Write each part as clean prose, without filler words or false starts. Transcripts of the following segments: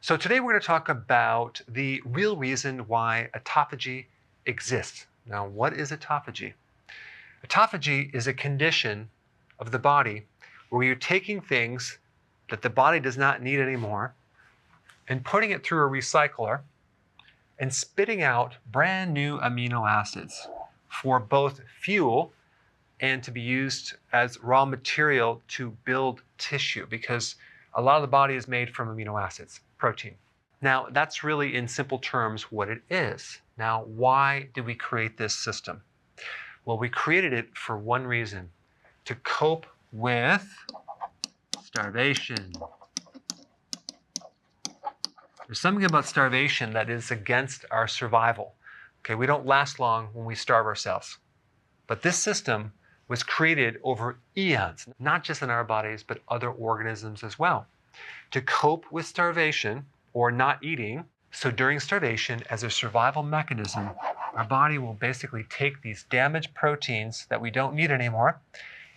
So today we're going to talk about the real reason why autophagy exists. Now, what is autophagy? Autophagy is a condition of the body where you're taking things that the body does not need anymore and putting it through a recycler and spitting out brand new amino acids for both fuel and to be used as raw material to build tissue, because a lot of the body is made from amino acids, protein. Now, that's really in simple terms what it is. Now, why did we create this system? Well, we created it for one reason: to cope with starvation. There's something about starvation that is against our survival. Okay, we don't last long when we starve ourselves. But this system was created over eons, not just in our bodies, but other organisms as well, to cope with starvation or not eating. So during starvation, as a survival mechanism, our body will basically take these damaged proteins that we don't need anymore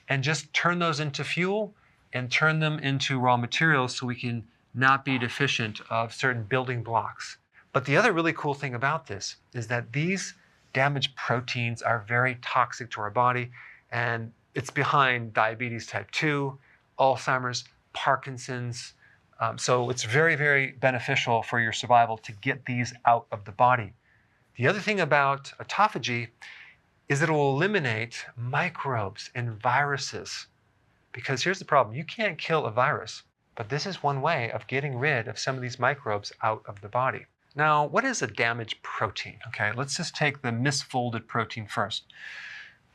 and just turn those into fuel and turn them into raw materials so we can not be deficient of certain building blocks. But the other really cool thing about this is that these damaged proteins are very toxic to our body, and it's behind diabetes type 2, Alzheimer's, Parkinson's. So it's very, very beneficial for your survival to get these out of the body. The other thing about autophagy is that it will eliminate microbes and viruses. Because here's the problem: you can't kill a virus, but this is one way of getting rid of some of these microbes out of the body. Now, what is a damaged protein? Okay, let's just take the misfolded protein first.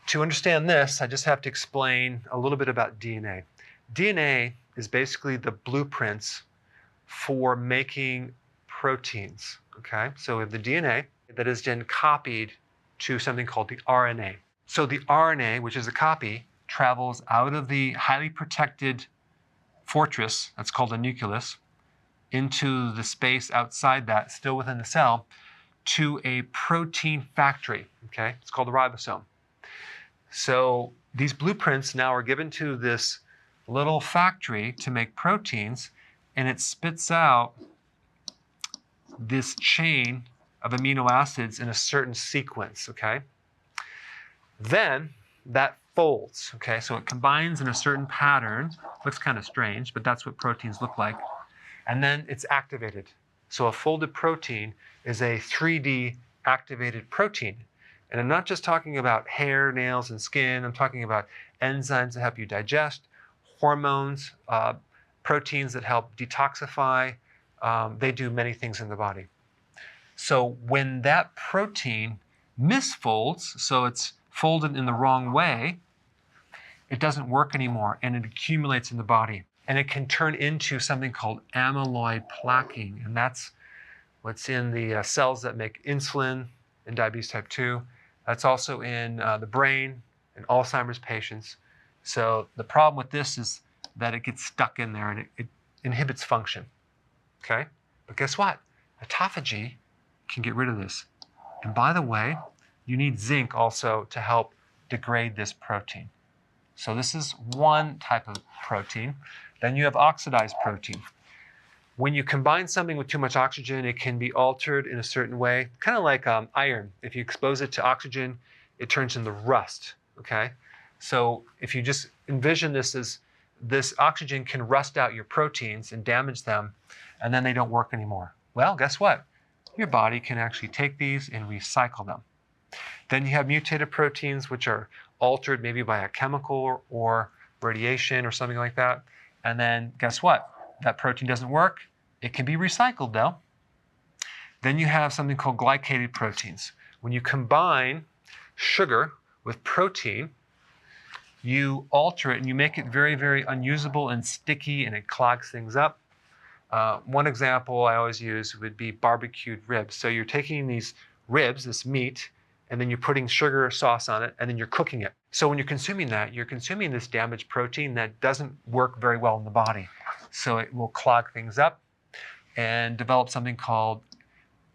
To understand this, I just have to explain a little bit about DNA. DNA is basically the blueprints for making proteins, okay? So we have the DNA that is then copied to something called the RNA. So the RNA, which is a copy, travels out of the highly protected fortress, that's called a nucleus, into the space outside that, still within the cell, to a protein factory, okay? It's called the ribosome. So these blueprints now are given to this little factory to make proteins, and it spits out this chain of amino acids in a certain sequence, okay? Then that folds, okay? So it combines in a certain pattern. Looks kind of strange, but that's what proteins look like. And then it's activated. So a folded protein is a 3D activated protein. And I'm not just talking about hair, nails, and skin. I'm talking about enzymes that help you digest, hormones, proteins that help detoxify. They do many things in the body. So when that protein misfolds, so it's folded in the wrong way, it doesn't work anymore, and it accumulates in the body. And it can turn into something called amyloid plaquing. And that's what's in the cells that make insulin in diabetes type 2. That's also in the brain in Alzheimer's patients. So the problem with this is that it gets stuck in there and it inhibits function, okay? But guess what? Autophagy can get rid of this. And by the way, you need zinc also to help degrade this protein. So this is one type of protein. Then you have oxidized protein. When you combine something with too much oxygen, it can be altered in a certain way, kind of like iron. If you expose it to oxygen, it turns into rust, okay? So if you just envision this as this oxygen can rust out your proteins and damage them, and then they don't work anymore. Well, guess what? Your body can actually take these and recycle them. Then you have mutated proteins, which are altered maybe by a chemical or radiation or something like that. And then guess what? That protein doesn't work. It can be recycled though. Then you have something called glycated proteins. When you combine sugar with protein, you alter it and you make it very, very unusable and sticky, and it clogs things up. One example I always use would be barbecued ribs. So you're taking these ribs, this meat, and then you're putting sugar sauce on it, and then you're cooking it. So when you're consuming that, you're consuming this damaged protein that doesn't work very well in the body. So it will clog things up and develop something called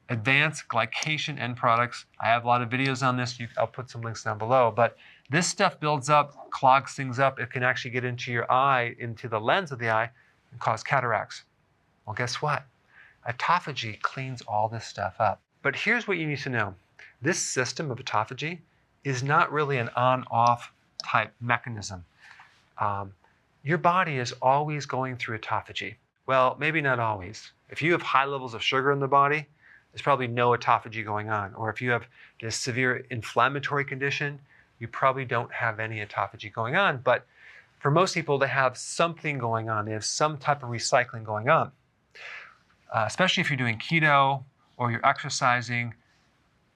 advanced glycation end products. I have a lot of videos on this. I'll put some links down below. But this stuff builds up, clogs things up. It can actually get into your eye, into the lens of the eye, and cause cataracts. Well, guess what? Autophagy cleans all this stuff up. But here's what you need to know. This system of autophagy is not really an on-off type mechanism. Your body is always going through autophagy. Well, maybe not always. If you have high levels of sugar in the body, there's probably no autophagy going on. Or if you have a severe inflammatory condition, you probably don't have any autophagy going on. But for most people, they have something going on. They have some type of recycling going on. Especially if you're doing keto or you're exercising,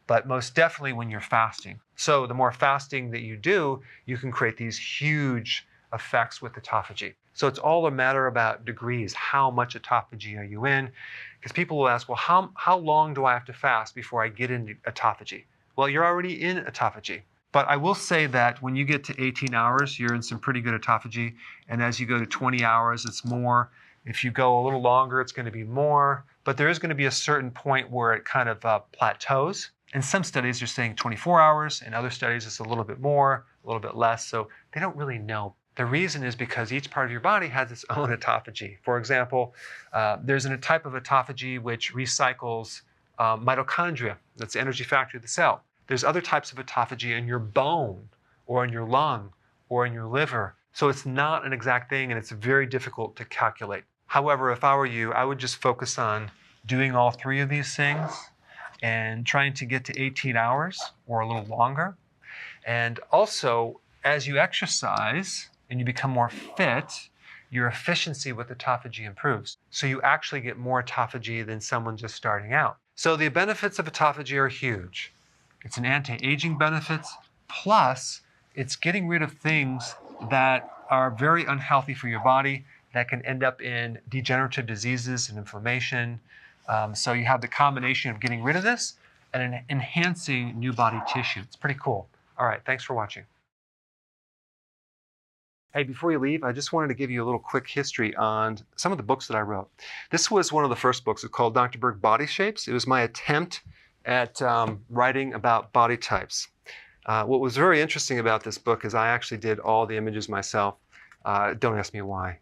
but most definitely when you're fasting. So the more fasting that you do, you can create these huge effects with autophagy. So it's all a matter about degrees. How much autophagy are you in? Because people will ask, well, how long do I have to fast before I get into autophagy? Well, you're already in autophagy. But I will say that when you get to 18 hours, you're in some pretty good autophagy. And as you go to 20 hours, it's more. If you go a little longer, it's going to be more. But there is going to be a certain point where it kind of plateaus. In some studies, they're saying 24 hours. In other studies, it's a little bit more, a little bit less. So they don't really know. The reason is because each part of your body has its own autophagy. For example, there's a type of autophagy which recycles mitochondria. That's the energy factory of the cell. There's other types of autophagy in your bone or in your lung or in your liver. So it's not an exact thing, and it's very difficult to calculate. However, if I were you, I would just focus on doing all three of these things and trying to get to 18 hours or a little longer. And also, as you exercise and you become more fit, your efficiency with autophagy improves. So you actually get more autophagy than someone just starting out. So the benefits of autophagy are huge. It's an anti-aging benefits, plus it's getting rid of things that are very unhealthy for your body that can end up in degenerative diseases and inflammation. So you have the combination of getting rid of this and enhancing new body tissue. It's pretty cool. All right, thanks for watching. Hey, before you leave, I just wanted to give you a little quick history on some of the books that I wrote. This was one of the first books. It's called Dr. Berg Body Shapes. It was my attempt at writing about body types. What was very interesting about this book is I actually did all the images myself. Don't ask me why.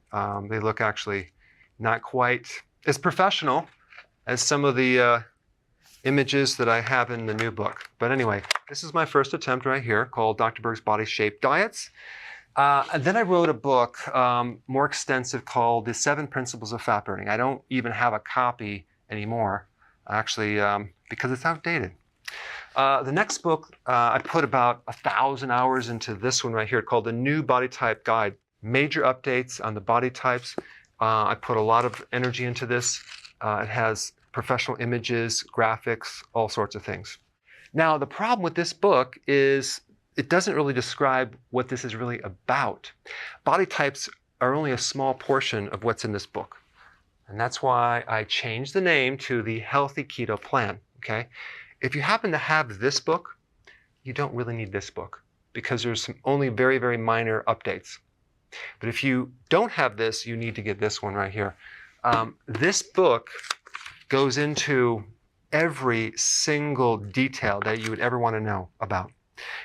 They look actually not quite as professional as some of the images that I have in the new book. But anyway, this is my first attempt right here called Dr. Berg's Body Shape Diets. And then I wrote a book more extensive called The 7 Principles of Fat Burning. I don't even have a copy anymore, actually, because it's outdated. The next book, I put about 1,000 hours into this one right here called The New Body Type Guide. Major updates on the body types. I put a lot of energy into this. It has professional images, graphics, all sorts of things. Now, the problem with this book is it doesn't really describe what this is really about. Body types are only a small portion of what's in this book. And that's why I changed the name to the Healthy Keto Plan, okay? If you happen to have this book, you don't really need this book because there's only very, very minor updates. But if you don't have this, you need to get this one right here. This book goes into every single detail that you would ever want to know about.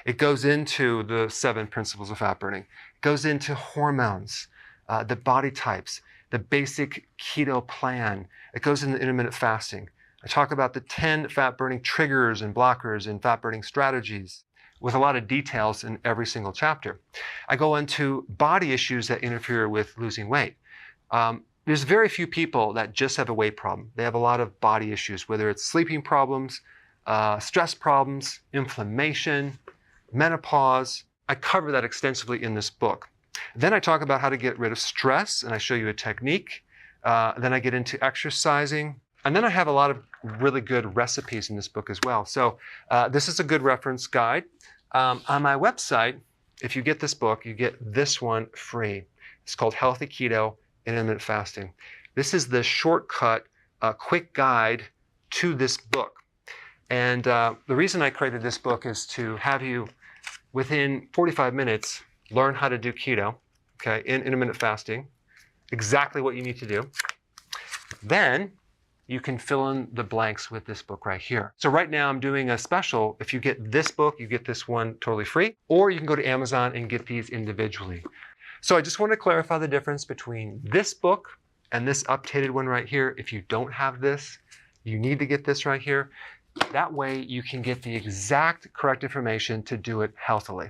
It goes into the 7 principles of fat burning. It goes into hormones, the body types, the basic keto plan. It goes into intermittent fasting. I talk about the 10 fat burning triggers and blockers and fat burning strategies with a lot of details in every single chapter. I go into body issues that interfere with losing weight. There's very few people that just have a weight problem. They have a lot of body issues, whether it's sleeping problems, stress problems, inflammation, menopause. I cover that extensively in this book. Then I talk about how to get rid of stress, and I show you a technique. Then I get into exercising. And then I have a lot of really good recipes in this book as well. So this is a good reference guide. On my website, if you get this book, you get this one free. It's called Healthy Keto and Intermittent Fasting. This is the shortcut, quick guide to this book. And the reason I created this book is to have you, within 45 minutes, learn how to do keto, okay, in intermittent fasting, exactly what you need to do. Then you can fill in the blanks with this book right here. So right now I'm doing a special. If you get this book, you get this one totally free, or you can go to Amazon and get these individually. So I just want to clarify the difference between this book and this updated one right here, if you don't have this, you need to get this right here. That way you can get the exact correct information to do it healthily.